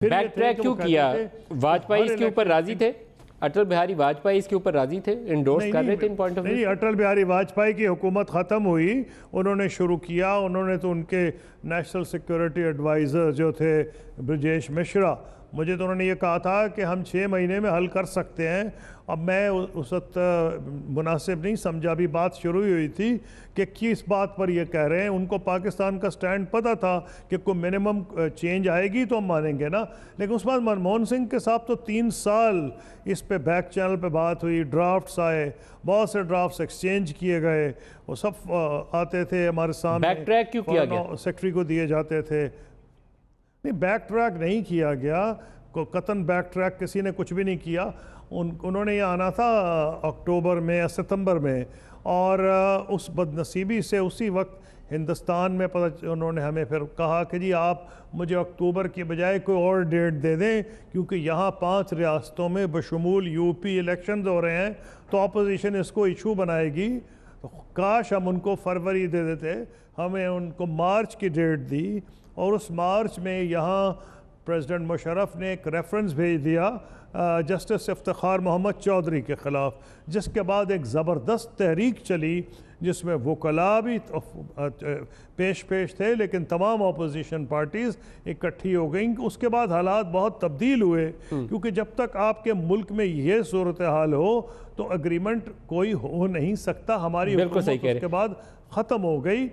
Back track کیوں کیا؟ واجپئی اس کے اوپر راضی تھے؟ اٹل بہاری واجپئی اس کے اوپر راضی تھے؟ انڈورس کر رہے تھے ان پوائنٹ آف ویو؟ نہیں، اٹل بہاری واجپئی کی حکومت ختم ہوئی، انہوں نے شروع کیا، انہوں نے تو ان کے نیشنل سیکیورٹی ایڈوائزر جو تھے برجیش مشرا، مجھے تو انہوں نے یہ کہا تھا کہ ہم 6 مہینے میں حل کر سکتے ہیں۔ اب میں اس وقت مناسب نہیں سمجھا، بھی بات شروع ہوئی تھی کہ کس بات پر یہ کہہ رہے ہیں، ان کو پاکستان کا سٹینڈ پتہ تھا کہ کوئی منیمم چینج آئے گی تو ہم مانیں گے نا۔ لیکن اس بعد منموہن سنگھ کے ساتھ تو 3 سال اس پہ بیک چینل پہ بات ہوئی، ڈرافٹس آئے، بہت سے ڈرافٹس ایکسچینج کیے گئے، وہ سب آتے تھے ہمارے سامنے، بیک ٹریک کیوں کیا گیا؟ سیکرٹری کو دیے جاتے تھے۔ نہیں، بیک ٹریک نہیں کیا گیا، قطعاً بیک ٹریک کسی نے کچھ بھی نہیں کیا۔ انہوں نے یہ آنا تھا اکتوبر میں یا ستمبر میں، اور اس بدنصیبی سے اسی وقت ہندوستان میں انہوں نے ہمیں پھر کہا کہ جی آپ مجھے اکتوبر کی بجائے کوئی اور ڈیٹ دے دیں، کیونکہ یہاں 5 ریاستوں میں بشمول یو پی الیکشنز ہو رہے ہیں تو اپوزیشن اس کو ایشو بنائے گی۔ کاش ہم ان کو فروری دے دیتے، ہمیں ان کو مارچ کی ڈیٹ دی، اور اس مارچ میں یہاں پریزیڈنٹ مشرف نے ایک ریفرنس بھیج دیا جسٹس افتخار محمد چودھری کے خلاف، جس کے بعد ایک زبردست تحریک چلی جس میں وکلاء بھی پیش تھے، لیکن تمام اپوزیشن پارٹیز اکٹھی ہو گئیں۔ اس کے بعد حالات بہت تبدیل ہوئے، کیونکہ جب تک آپ کے ملک میں یہ صورتحال ہو تو اگریمنٹ کوئی ہو نہیں سکتا۔ ہماری حکومت اس کے بعد ختم ہو گئی۔